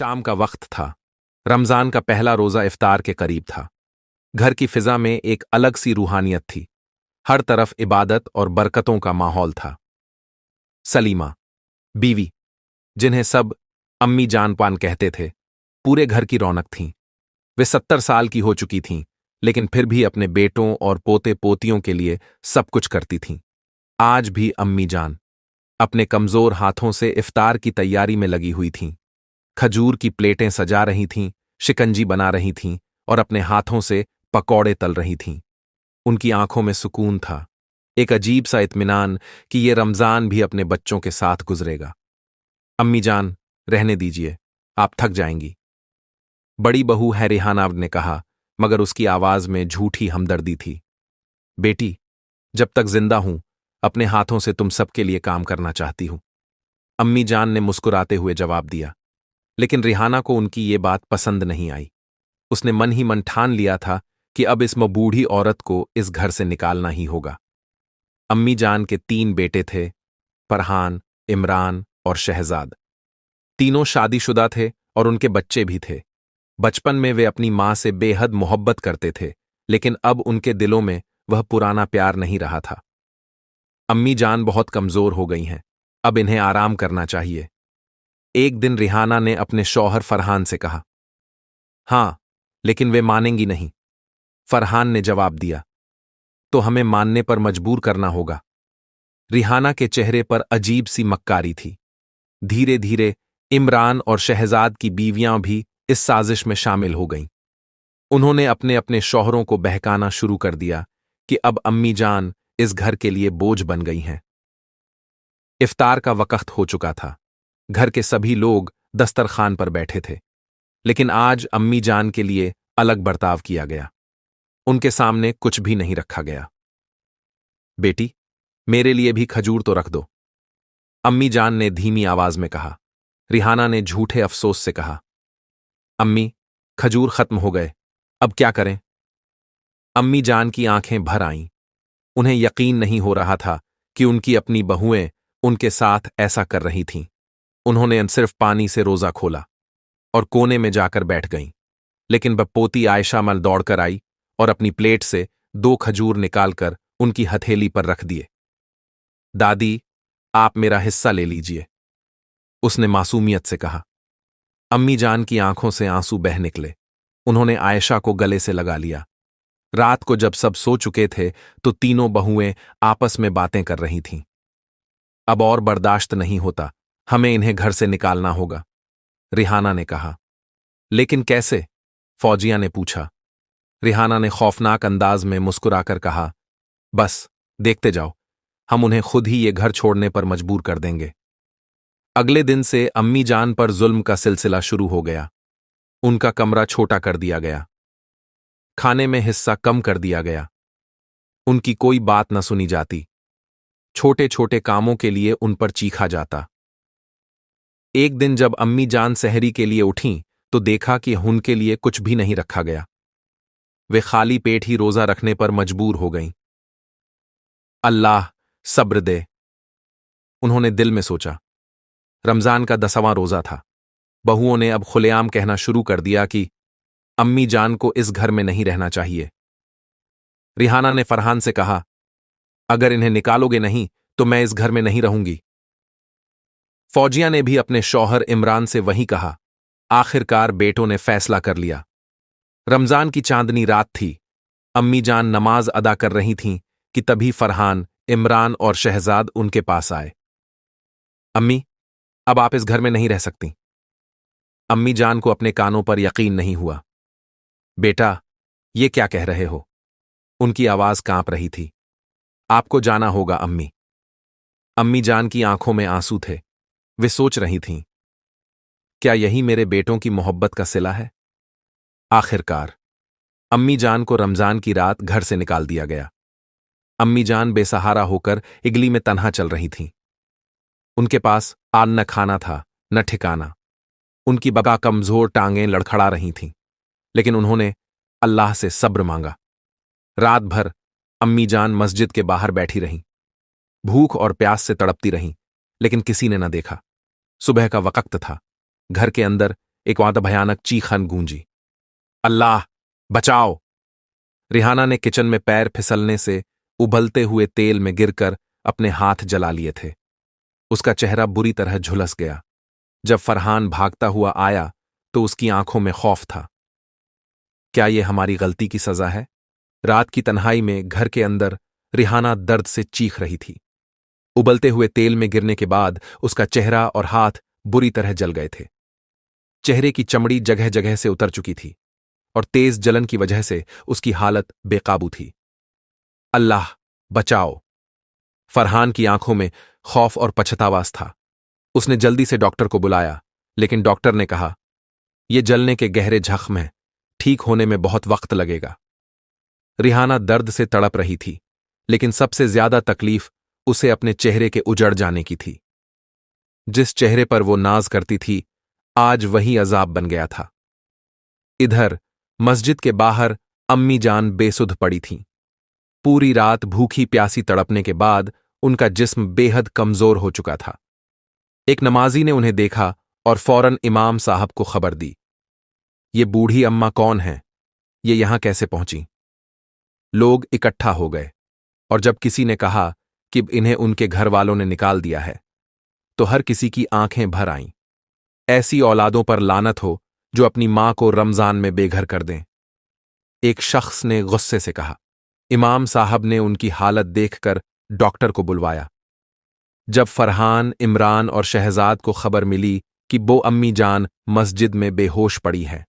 शाम का वक्त था। रमजान का पहला रोजा इफ्तार के करीब था। घर की फिजा में एक अलग सी रूहानियत थी। हर तरफ इबादत और बरकतों का माहौल था। सलीमा, बीवी, जिन्हें सब अम्मी जान पान कहते थे, पूरे घर की रौनक थीं। वे 70 साल की हो चुकी थीं, लेकिन फिर भी अपने बेटों और पोते पोतियों के लिए सब कुछ करती थीं। आज भी अम्मी जान अपने कमजोर हाथों से इफ्तार की तैयारी में लगी हुई थीं। खजूर की प्लेटें सजा रही थीं, शिकंजी बना रही थीं और अपने हाथों से पकौड़े तल रही थीं। उनकी आंखों में सुकून था, एक अजीब सा इत्मीनान कि ये रमजान भी अपने बच्चों के साथ गुजरेगा। अम्मी जान, रहने दीजिए, आप थक जाएंगी, बड़ी बहू है रिहाना ने कहा, मगर उसकी आवाज में झूठी हमदर्दी थी। बेटी, जब तक जिंदा हूं, अपने हाथों से तुम सबके लिए काम करना चाहती हूं, अम्मी जान ने मुस्कुराते हुए जवाब दिया। लेकिन रिहाना को उनकी ये बात पसंद नहीं आई। उसने मन ही मन ठान लिया था कि अब इस बूढ़ी औरत को इस घर से निकालना ही होगा। अम्मी जान के 3 बेटे थे, फरहान, इमरान और शहजाद। तीनों शादीशुदा थे और उनके बच्चे भी थे। बचपन में वे अपनी मां से बेहद मोहब्बत करते थे, लेकिन अब उनके दिलों में वह पुराना प्यार नहीं रहा था। अम्मी जान बहुत कमजोर हो गई हैं, अब इन्हें आराम करना चाहिए। एक दिन रिहाना ने अपने शौहर फरहान से कहा। हाँ, लेकिन वे मानेंगी नहीं, फरहान ने जवाब दिया। तो हमें मानने पर मजबूर करना होगा। रिहाना के चेहरे पर अजीब सी मक्कारी थी। धीरे धीरे इमरान और शहजाद की बीवियां भी इस साजिश में शामिल हो गईं। उन्होंने अपने अपने शौहरों को बहकाना शुरू कर दिया कि अब अम्मी जान इस घर के लिए बोझ बन गई हैं। इफ्तार का वक्त हो चुका था। घर के सभी लोग दस्तरखान पर बैठे थे, लेकिन आज अम्मी जान के लिए अलग बर्ताव किया गया। उनके सामने कुछ भी नहीं रखा गया। बेटी, मेरे लिए भी खजूर तो रख दो, अम्मी जान ने धीमी आवाज में कहा। रिहाना ने झूठे अफसोस से कहा। अम्मी, खजूर खत्म हो गए, अब क्या करें? अम्मी जान की आंखें भर आईं। उन्हें यकीन नहीं हो रहा था कि उनकी अपनी बहुएं उनके साथ ऐसा कर रही थीं। उन्होंने सिर्फ पानी से रोजा खोला और कोने में जाकर बैठ गईं, लेकिन वह पोती आयशा मल दौड़कर आई और अपनी प्लेट से 2 खजूर निकालकर उनकी हथेली पर रख दिए। दादी, आप मेरा हिस्सा ले लीजिए, उसने मासूमियत से कहा। अम्मी जान की आंखों से आंसू बह निकले। उन्होंने आयशा को गले से लगा लिया। रात को जब सब सो चुके थे तो तीनों बहुएं आपस में बातें कर रही थीं। अब और बर्दाश्त नहीं होता, हमें इन्हें घर से निकालना होगा, रिहाना ने कहा। लेकिन कैसे? फौजिया ने पूछा। रिहाना ने खौफनाक अंदाज में मुस्कुराकर कहा, बस देखते जाओ, हम उन्हें खुद ही ये घर छोड़ने पर मजबूर कर देंगे। अगले दिन से अम्मी जान पर जुल्म का सिलसिला शुरू हो गया। उनका कमरा छोटा कर दिया गया, खाने में हिस्सा कम कर दिया गया, उनकी कोई बात न सुनी जाती, छोटे छोटे कामों के लिए उन पर चीखा जाता। एक दिन जब अम्मी जान सहरी के लिए उठीं तो देखा कि उनके लिए कुछ भी नहीं रखा गया। वे खाली पेट ही रोजा रखने पर मजबूर हो गईं। अल्लाह सब्र दे, उन्होंने दिल में सोचा। रमजान का 10वां रोजा था। बहुओं ने अब खुलेआम कहना शुरू कर दिया कि अम्मी जान को इस घर में नहीं रहना चाहिए। रिहाना ने फरहान से कहा, अगर इन्हें निकालोगे नहीं तो मैं इस घर में नहीं रहूंगी। फौजिया ने भी अपने शौहर इमरान से वही कहा। आखिरकार बेटों ने फैसला कर लिया। रमजान की चांदनी रात थी। अम्मी जान नमाज अदा कर रही थीं कि तभी फरहान, इमरान और शहजाद उनके पास आए। अम्मी, अब आप इस घर में नहीं रह सकती। अम्मी जान को अपने कानों पर यकीन नहीं हुआ। बेटा, ये क्या कह रहे हो? उनकी आवाज कांप रही थी। आपको जाना होगा अम्मी। अम्मी जान की आंखों में आंसू थे। वे सोच रही थीं, क्या यही मेरे बेटों की मोहब्बत का सिला है? आखिरकार अम्मी जान को रमजान की रात घर से निकाल दिया गया। अम्मी जान बेसहारा होकर इगली में तन्हा चल रही थीं। उनके पास न खाना था न ठिकाना। उनकी बका कमजोर टांगें लड़खड़ा रही थीं, लेकिन उन्होंने अल्लाह से सब्र मांगा। रात भर अम्मी जान मस्जिद के बाहर बैठी रहीं। भूख और प्यास से तड़पती रहीं, लेकिन किसी ने न देखा। सुबह का वक्त था। घर के अंदर एक वहां भयानक चीखन गूंजी। अल्लाह बचाओ! रिहाना ने किचन में पैर फिसलने से उबलते हुए तेल में गिरकर अपने हाथ जला लिए थे। उसका चेहरा बुरी तरह झुलस गया। जब फरहान भागता हुआ आया तो उसकी आंखों में खौफ था। क्या ये हमारी गलती की सजा है? रात की तन्हाई में घर के अंदर रिहाना दर्द से चीख रही थी। उबलते हुए तेल में गिरने के बाद उसका चेहरा और हाथ बुरी तरह जल गए थे। चेहरे की चमड़ी जगह जगह से उतर चुकी थी और तेज जलन की वजह से उसकी हालत बेकाबू थी। अल्लाह बचाओ! फरहान की आंखों में खौफ और पछतावास था। उसने जल्दी से डॉक्टर को बुलाया, लेकिन डॉक्टर ने कहा, यह जलने के गहरे जख्म हैं, ठीक होने में बहुत वक्त लगेगा। रिहाना दर्द से तड़प रही थी, लेकिन सबसे ज्यादा तकलीफ उसे अपने चेहरे के उजड़ जाने की थी। जिस चेहरे पर वो नाज करती थी, आज वही अजाब बन गया था। इधर मस्जिद के बाहर अम्मी जान बेसुध पड़ी थीं। पूरी रात भूखी प्यासी तड़पने के बाद उनका जिस्म बेहद कमजोर हो चुका था। एक नमाजी ने उन्हें देखा और फौरन इमाम साहब को खबर दी। ये बूढ़ी अम्मा कौन है? ये यहां कैसे पहुंची? लोग इकट्ठा हो गए और जब किसी ने कहा कि इन्हें उनके घर वालों ने निकाल दिया है, तो हर किसी की आंखें भर आईं। ऐसी औलादों पर लानत हो जो अपनी मां को रमजान में बेघर कर दें, एक शख्स ने गुस्से से कहा। इमाम साहब ने उनकी हालत देखकर डॉक्टर को बुलवाया। जब फरहान, इमरान और शहजाद को खबर मिली कि वो अम्मी जान मस्जिद में बेहोश पड़ी है,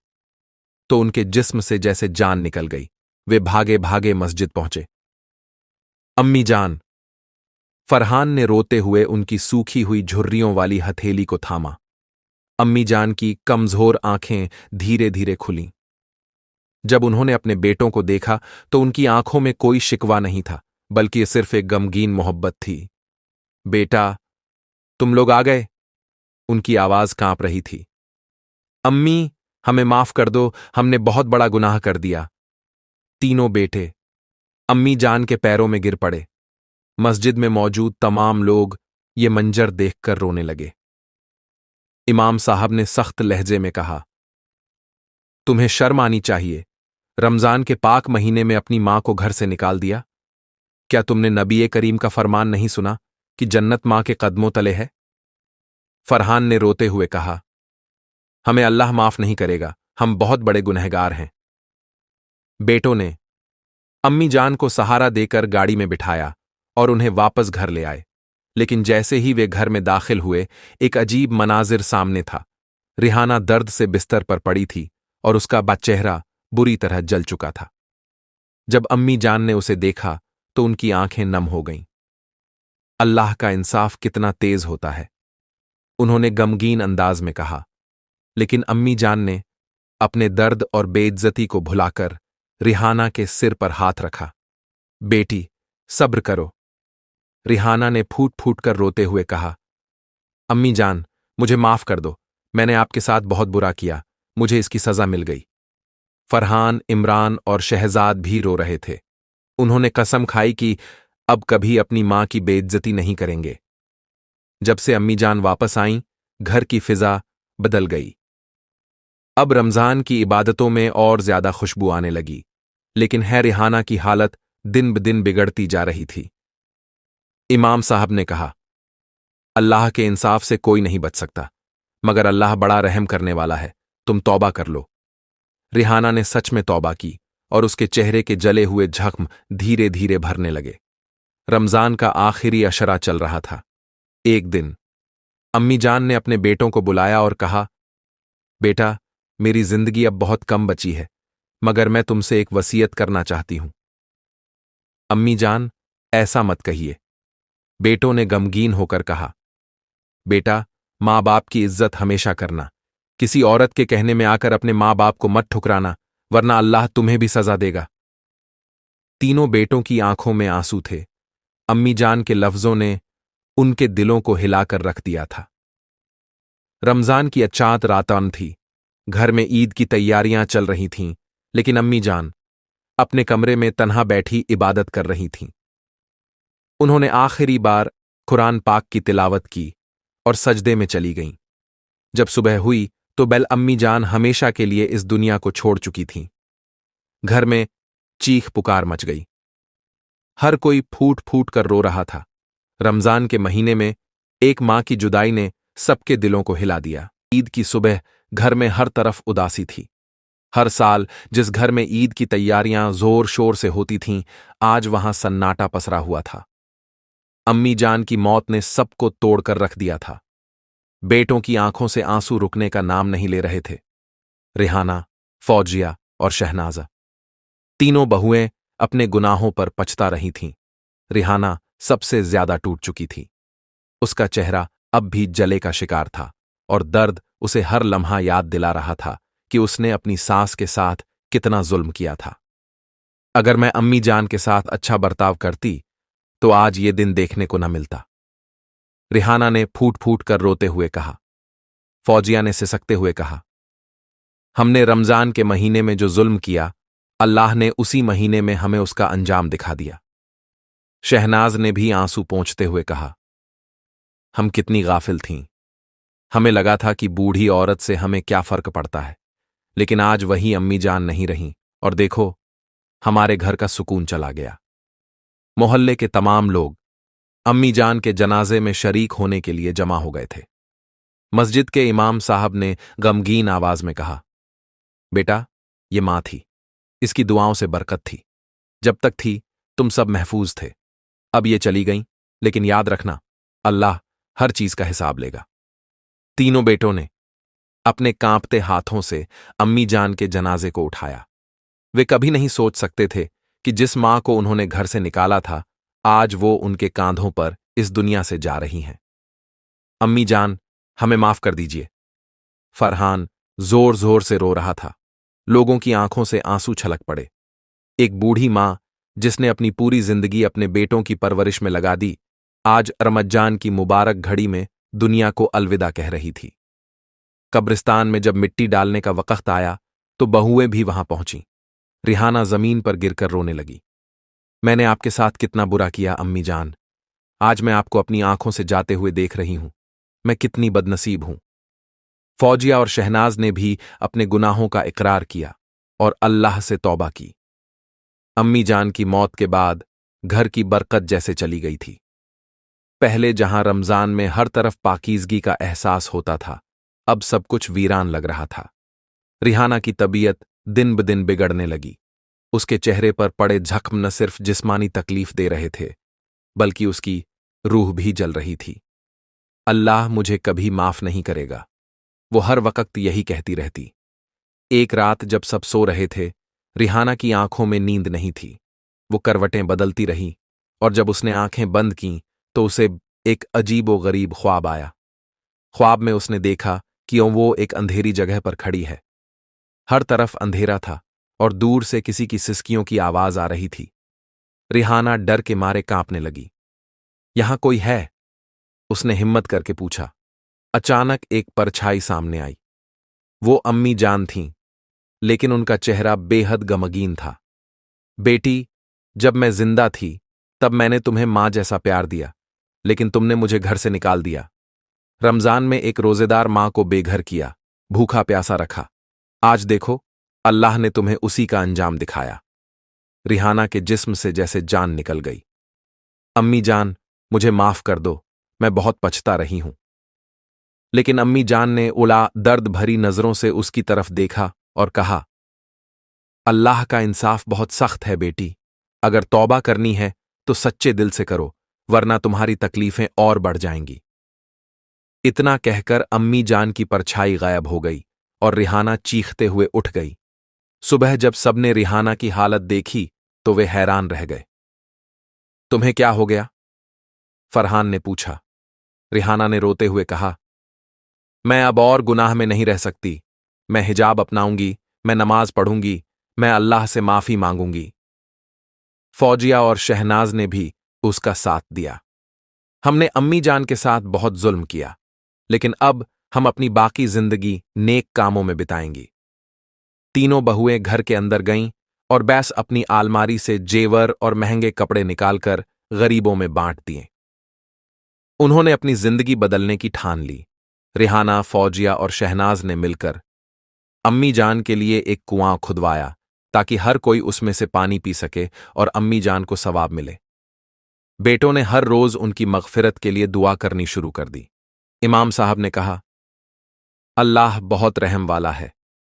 तो उनके जिस्म से जैसे जान निकल गई। वे भागे भागे मस्जिद पहुंचे। अम्मी जान! फरहान ने रोते हुए उनकी सूखी हुई झुर्रियों वाली हथेली को थामा। अम्मी जान की कमजोर आंखें धीरे धीरे खुलीं। जब उन्होंने अपने बेटों को देखा तो उनकी आंखों में कोई शिकवा नहीं था, बल्कि सिर्फ एक गमगीन मोहब्बत थी। बेटा, तुम लोग आ गए? उनकी आवाज कांप रही थी। अम्मी, हमें माफ कर दो, हमने बहुत बड़ा गुनाह कर दिया। तीनों बेटे अम्मी जान के पैरों में गिर पड़े। मस्जिद में मौजूद तमाम लोग ये मंजर देखकर रोने लगे। इमाम साहब ने सख्त लहजे में कहा, तुम्हें शर्म आनी चाहिए। रमजान के पाक महीने में अपनी मां को घर से निकाल दिया। क्या तुमने नबी करीम का फरमान नहीं सुना कि जन्नत मां के कदमों तले है? फरहान ने रोते हुए कहा, हमें अल्लाह माफ नहीं करेगा, हम बहुत बड़े गुनहगार हैं। बेटों ने अम्मी जान को सहारा देकर गाड़ी में बिठाया और उन्हें वापस घर ले आए। लेकिन जैसे ही वे घर में दाखिल हुए, एक अजीब मनाजिर सामने था। रिहाना दर्द से बिस्तर पर पड़ी थी और उसका चेहरा बुरी तरह जल चुका था। जब अम्मी जान ने उसे देखा तो उनकी आंखें नम हो गईं। अल्लाह का इंसाफ कितना तेज होता है, उन्होंने गमगीन अंदाज में कहा। लेकिन अम्मी जान ने अपने दर्द और बेइज्जती को भुलाकर रिहाना के सिर पर हाथ रखा। बेटी, सब्र करो। रिहाना ने फूट फूट कर रोते हुए कहा, अम्मी जान, मुझे माफ कर दो, मैंने आपके साथ बहुत बुरा किया, मुझे इसकी सजा मिल गई। फरहान, इमरान और शहजाद भी रो रहे थे। उन्होंने कसम खाई कि अब कभी अपनी मां की बेइज्जती नहीं करेंगे। जब से अम्मी जान वापस आईं, घर की फिजा बदल गई। अब रमजान की इबादतों में और ज्यादा खुशबू आने लगी, लेकिन है रिहाना की हालत दिन ब दिन बिगड़ती जा रही थी। इमाम साहब ने कहा, अल्लाह के इंसाफ से कोई नहीं बच सकता, मगर अल्लाह बड़ा रहम करने वाला है, तुम तौबा कर लो। रिहाना ने सच में तौबा की और उसके चेहरे के जले हुए जख्म धीरे धीरे भरने लगे। रमजान का आखिरी अशरा चल रहा था। एक दिन अम्मी जान ने अपने बेटों को बुलाया और कहा, बेटा, मेरी जिंदगी अब बहुत कम बची है, मगर मैं तुमसे एक वसीयत करना चाहती हूं। अम्मी जान, ऐसा मत कहिए। बेटों ने गमगीन होकर कहा, बेटा, माँ बाप की इज्जत हमेशा करना। किसी औरत के कहने में आकर अपने माँ बाप को मत ठुकराना, वरना अल्लाह तुम्हें भी सजा देगा। तीनों बेटों की आंखों में आंसू थे। अम्मी जान के लफ्जों ने उनके दिलों को हिलाकर रख दिया था। रमजान की अचात रातान थी। घर में ईद की तैयारियां चल रही थीं, लेकिन अम्मी जान अपने कमरे में तन्हा बैठी इबादत कर रही थीं। उन्होंने आखिरी बार कुरान पाक की तिलावत की और सजदे में चली गईं। जब सुबह हुई तो बेल अम्मी जान हमेशा के लिए इस दुनिया को छोड़ चुकी थीं। घर में चीख पुकार मच गई। हर कोई फूट फूट कर रो रहा था। रमजान के महीने में एक मां की जुदाई ने सबके दिलों को हिला दिया। ईद की सुबह घर में हर तरफ उदासी थी। हर साल जिस घर में ईद की तैयारियां जोर शोर से होती थीं, आज वहां सन्नाटा पसरा हुआ था। अम्मी जान की मौत ने सबको तोड़कर रख दिया था। बेटों की आंखों से आंसू रुकने का नाम नहीं ले रहे थे। रिहाना, फौजिया और शहनाजा, तीनों बहुएं अपने गुनाहों पर पछता रही थीं। रिहाना सबसे ज्यादा टूट चुकी थी। उसका चेहरा अब भी जले का शिकार था और दर्द उसे हर लम्हा याद दिला रहा था कि उसने अपनी सास के साथ कितना जुल्म किया था। अगर मैं अम्मी जान के साथ अच्छा बर्ताव करती तो आज ये दिन देखने को न मिलता, रिहाना ने फूट फूट कर रोते हुए कहा। फौजिया ने सिसकते हुए कहा, हमने रमजान के महीने में जो जुल्म किया, अल्लाह ने उसी महीने में हमें उसका अंजाम दिखा दिया। शहनाज ने भी आंसू पोंछते हुए कहा, हम कितनी गाफिल थीं। हमें लगा था कि बूढ़ी औरत से हमें क्या फर्क पड़ता है, लेकिन आज वही अम्मी जान नहीं रहीं और देखो, हमारे घर का सुकून चला गया। मोहल्ले के तमाम लोग अम्मी जान के जनाजे में शरीक होने के लिए जमा हो गए थे। मस्जिद के इमाम साहब ने गमगीन आवाज में कहा, बेटा, ये मां थी, इसकी दुआओं से बरकत थी। जब तक थी तुम सब महफूज थे। अब ये चली गईं, लेकिन याद रखना, अल्लाह हर चीज का हिसाब लेगा। तीनों बेटों ने अपने कांपते हाथों से अम्मी जान के जनाजे को उठाया। वे कभी नहीं सोच सकते थे कि जिस मां को उन्होंने घर से निकाला था, आज वो उनके कांधों पर इस दुनिया से जा रही हैं। अम्मी जान, हमें माफ कर दीजिए। फरहान जोर जोर से रो रहा था। लोगों की आंखों से आंसू छलक पड़े। एक बूढ़ी मां जिसने अपनी पूरी जिंदगी अपने बेटों की परवरिश में लगा दी, आज रमजान की मुबारक घड़ी में दुनिया को अलविदा कह रही थी। कब्रिस्तान में जब मिट्टी डालने का वक्त आया तो बहुएं भी वहां पहुंची। रिहाना जमीन पर गिरकर रोने लगी। मैंने आपके साथ कितना बुरा किया अम्मी जान। आज मैं आपको अपनी आंखों से जाते हुए देख रही हूं। मैं कितनी बदनसीब हूं। फौजिया और शहनाज ने भी अपने गुनाहों का इकरार किया और अल्लाह से तौबा की। अम्मी जान की मौत के बाद घर की बरकत जैसे चली गई थी। पहले जहां रमजान में हर तरफ पाकीज़गी का एहसास होता था, अब सब कुछ वीरान लग रहा था। रिहाना की तबीयत दिन ब दिन बिगड़ने लगी। उसके चेहरे पर पड़े जख्म न सिर्फ जिस्मानी तकलीफ दे रहे थे, बल्कि उसकी रूह भी जल रही थी। अल्लाह मुझे कभी माफ नहीं करेगा, वो हर वक्त यही कहती रहती। एक रात जब सब सो रहे थे, रिहाना की आंखों में नींद नहीं थी। वो करवटें बदलती रही और जब उसने आंखें बंद कीं तो उसे एक अजीबो गरीब ख्वाब आया। ख्वाब में उसने देखा कि वो एक अंधेरी जगह पर खड़ी है। हर तरफ अंधेरा था और दूर से किसी की सिसकियों की आवाज आ रही थी। रिहाना डर के मारे कांपने लगी। यहां कोई है? उसने हिम्मत करके पूछा। अचानक एक परछाई सामने आई। वो अम्मी जान थीं, लेकिन उनका चेहरा बेहद गमगीन था। बेटी, जब मैं जिंदा थी तब मैंने तुम्हें मां जैसा प्यार दिया, लेकिन तुमने मुझे घर से निकाल दिया। रमजान में एक रोजेदार मां को बेघर किया, भूखा प्यासा रखा। आज देखो, अल्लाह ने तुम्हें उसी का अंजाम दिखाया। रिहाना के जिस्म से जैसे जान निकल गई। अम्मी जान, मुझे माफ कर दो, मैं बहुत पछता रही हूं। लेकिन अम्मी जान ने उला दर्द भरी नजरों से उसकी तरफ देखा और कहा, अल्लाह का इंसाफ बहुत सख्त है बेटी। अगर तौबा करनी है तो सच्चे दिल से करो, वरना तुम्हारी तकलीफें और बढ़ जाएंगी। इतना कहकर अम्मी जान की परछाई गायब हो गई और रिहाना चीखते हुए उठ गई। सुबह जब सबने रिहाना की हालत देखी तो वे हैरान रह गए। तुम्हें क्या हो गया? फरहान ने पूछा। रिहाना ने रोते हुए कहा, मैं अब और गुनाह में नहीं रह सकती। मैं हिजाब अपनाऊंगी, मैं नमाज पढ़ूंगी, मैं अल्लाह से माफी मांगूंगी। फौजिया और शहनाज ने भी उसका साथ दिया। हमने अम्मी जान के साथ बहुत जुल्म किया, लेकिन अब हम अपनी बाकी जिंदगी नेक कामों में बिताएंगी। तीनों बहुएं घर के अंदर गईं और बैस अपनी आलमारी से जेवर और महंगे कपड़े निकालकर गरीबों में बांट दिए। उन्होंने अपनी जिंदगी बदलने की ठान ली। रिहाना, फौजिया और शहनाज ने मिलकर अम्मी जान के लिए एक कुआं खुदवाया ताकि हर कोई उसमें से पानी पी सके और अम्मी जान को सवाब मिले। बेटों ने हर रोज उनकी मगफिरत के लिए दुआ करनी शुरू कर दी। इमाम साहब ने कहा, अल्लाह बहुत रहम वाला है,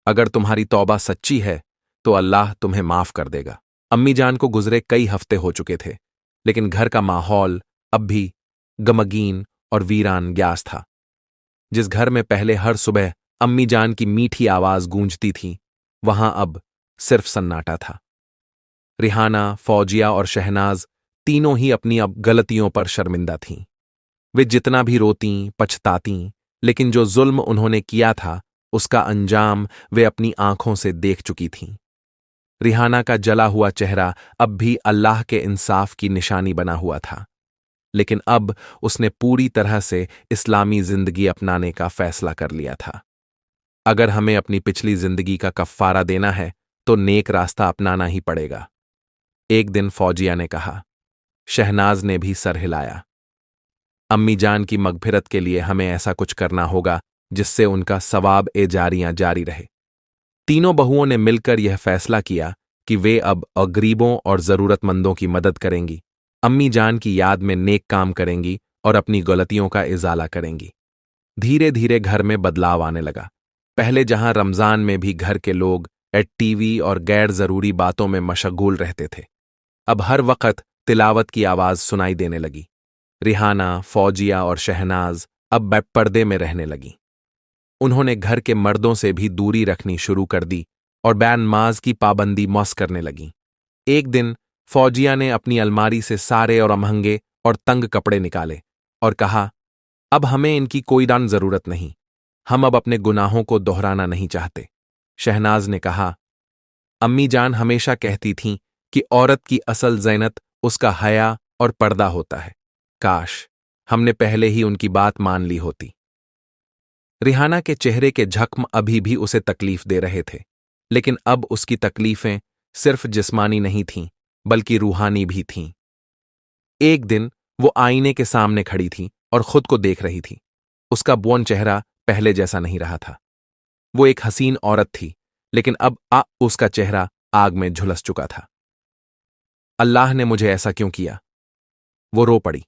अगर तुम्हारी तौबा सच्ची है तो अल्लाह तुम्हें माफ कर देगा। अम्मी जान को गुजरे कई हफ्ते हो चुके थे, लेकिन घर का माहौल अब भी गमगीन और वीरान ग्यास था। जिस घर में पहले हर सुबह अम्मी जान की मीठी आवाज गूंजती थी, वहां अब सिर्फ सन्नाटा था। रिहाना, फौजिया और शहनाज तीनों ही अपनी अब गलतियों पर शर्मिंदा थीं। वे जितना भी रोतीं, पछतातीं, लेकिन जो जुल्म उन्होंने किया था उसका अंजाम वे अपनी आंखों से देख चुकी थीं। रिहाना का जला हुआ चेहरा अब भी अल्लाह के इंसाफ की निशानी बना हुआ था, लेकिन अब उसने पूरी तरह से इस्लामी जिंदगी अपनाने का फैसला कर लिया था। अगर हमें अपनी पिछली जिंदगी का कफ्फारा देना है तो नेक रास्ता अपनाना ही पड़ेगा, एक दिन फौजिया ने कहा। शहनाज ने भी सर हिलाया। अम्मी जान की मगफिरत के लिए हमें ऐसा कुछ करना होगा जिससे उनका सवाब ए जारियां जारी रहे। तीनों बहुओं ने मिलकर यह फैसला किया कि वे अब गरीबों और जरूरतमंदों की मदद करेंगी, अम्मी जान की याद में नेक काम करेंगी और अपनी गलतियों का इजाला करेंगी। धीरे धीरे घर में बदलाव आने लगा। पहले जहां रमजान में भी घर के लोग टीवी और गैर जरूरी बातों में मशगूल रहते थे, अब हर वक्त तिलावत की आवाज सुनाई देने लगी। रिहाना, फौजिया और शहनाज अब पर्दे में रहने लगीं। उन्होंने घर के मर्दों से भी दूरी रखनी शुरू कर दी और बैनमाज की पाबंदी मौस करने लगीं। एक दिन फौजिया ने अपनी अलमारी से सारे और महंगे और तंग कपड़े निकाले और कहा, अब हमें इनकी कोई दान जरूरत नहीं, हम अब अपने गुनाहों को दोहराना नहीं चाहते। शहनाज ने कहा, अम्मी जान हमेशा कहती थीं कि औरत की असल ज़ैनत उसका हया और पर्दा होता है, काश हमने पहले ही उनकी बात मान ली होती। रिहाना के चेहरे के जख्म अभी भी उसे तकलीफ दे रहे थे, लेकिन अब उसकी तकलीफें सिर्फ जिस्मानी नहीं थीं बल्कि रूहानी भी थीं। एक दिन वो आईने के सामने खड़ी थी और खुद को देख रही थी। उसका बुन चेहरा पहले जैसा नहीं रहा था। वो एक हसीन औरत थी, लेकिन अब उसका चेहरा आग में झुलस चुका था। अल्लाह ने मुझे ऐसा क्यों किया? वो रो पड़ी,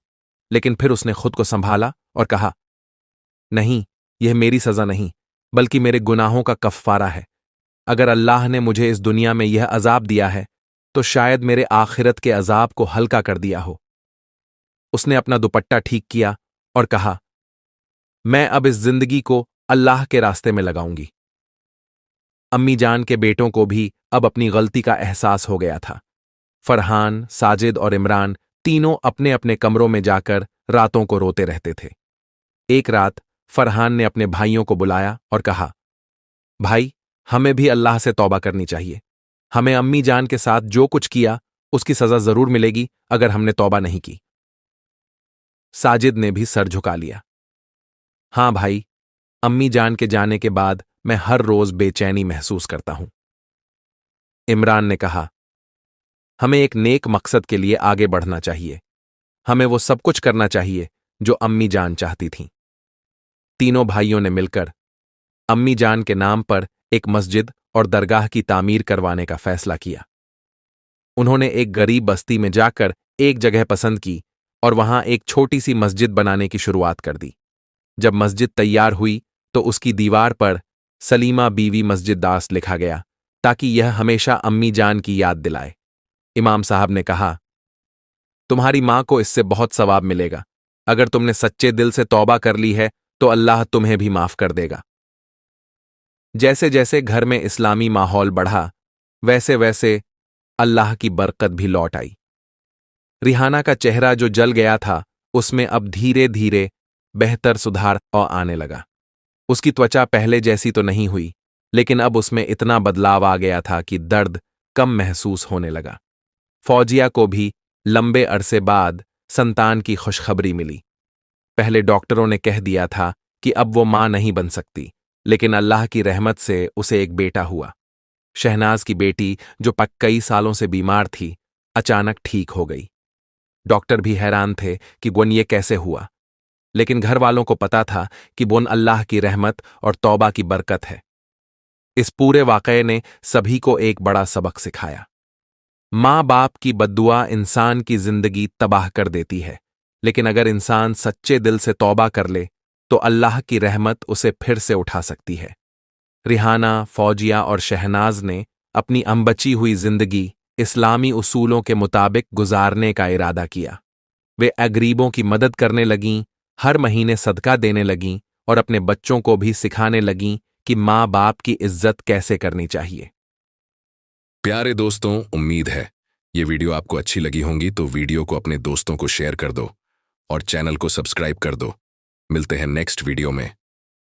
लेकिन फिर उसने खुद को संभाला और कहा, नहीं, यह मेरी सजा नहीं बल्कि मेरे गुनाहों का कफ्फारा है। अगर अल्लाह ने मुझे इस दुनिया में यह अजाब दिया है तो शायद मेरे आखिरत के अजाब को हल्का कर दिया हो। उसने अपना दुपट्टा ठीक किया और कहा, मैं अब इस जिंदगी को अल्लाह के रास्ते में लगाऊंगी। अम्मी जान के बेटों को भी अब अपनी गलती का एहसास हो गया था। फरहान, साजिद और इमरान तीनों अपने अपने कमरों में जाकर रातों को रोते रहते थे। एक रात फरहान ने अपने भाइयों को बुलाया और कहा, भाई, हमें भी अल्लाह से तौबा करनी चाहिए। हमें अम्मी जान के साथ जो कुछ किया उसकी सजा जरूर मिलेगी अगर हमने तौबा नहीं की। साजिद ने भी सर झुका लिया। हां भाई, अम्मी जान के जाने के बाद मैं हर रोज बेचैनी महसूस करता हूं। इमरान ने कहा, हमें एक नेक मकसद के लिए आगे बढ़ना चाहिए। हमें वो सब कुछ करना चाहिए जो अम्मी जान चाहती थीं। तीनों भाइयों ने मिलकर अम्मी जान के नाम पर एक मस्जिद और दरगाह की तामीर करवाने का फैसला किया। उन्होंने एक गरीब बस्ती में जाकर एक जगह पसंद की और वहां एक छोटी सी मस्जिद बनाने की शुरुआत कर दी। जब मस्जिद तैयार हुई तो उसकी दीवार पर सलीमा बीवी मस्जिद दास लिखा गया ताकि यह हमेशा अम्मी जान की याद दिलाए। इमाम साहब ने कहा, तुम्हारी मां को इससे बहुत सवाब मिलेगा। अगर तुमने सच्चे दिल से तौबा कर ली है तो अल्लाह तुम्हें भी माफ कर देगा। जैसे जैसे घर में इस्लामी माहौल बढ़ा, वैसे वैसे अल्लाह की बरकत भी लौट आई। रिहाना का चेहरा जो जल गया था उसमें अब धीरे धीरे बेहतर सुधार आने लगा। उसकी त्वचा पहले जैसी तो नहीं हुई, लेकिन अब उसमें इतना बदलाव आ गया था कि दर्द कम महसूस होने लगा। फौजिया को भी लंबे अरसे बाद संतान की खुशखबरी मिली। पहले डॉक्टरों ने कह दिया था कि अब वो मां नहीं बन सकती, लेकिन अल्लाह की रहमत से उसे एक बेटा हुआ। शहनाज की बेटी, जो कई सालों से बीमार थी, अचानक ठीक हो गई। डॉक्टर भी हैरान थे कि ये कैसे हुआ, लेकिन घर वालों को पता था कि वो अल्लाह की रहमत और तौबा की बरकत है। इस पूरे वाक़ये ने सभी को एक बड़ा सबक सिखाया। माँ बाप की बद्दुआ इंसान की जिंदगी तबाह कर देती है, लेकिन अगर इंसान सच्चे दिल से तौबा कर ले तो अल्लाह की रहमत उसे फिर से उठा सकती है। रिहाना, फौजिया और शहनाज ने अपनी अनबची हुई जिंदगी इस्लामी उसूलों के मुताबिक गुजारने का इरादा किया। वे गरीबों की मदद करने लगीं, हर महीने सदका देने लगीं और अपने बच्चों को भी सिखाने लगीं कि माँ बाप की इज्जत कैसे करनी चाहिए। प्यारे दोस्तों, उम्मीद है ये वीडियो आपको अच्छी लगी होंगी, तो वीडियो को अपने दोस्तों को शेयर कर दो और चैनल को सब्सक्राइब कर दो। मिलते हैं नेक्स्ट वीडियो में।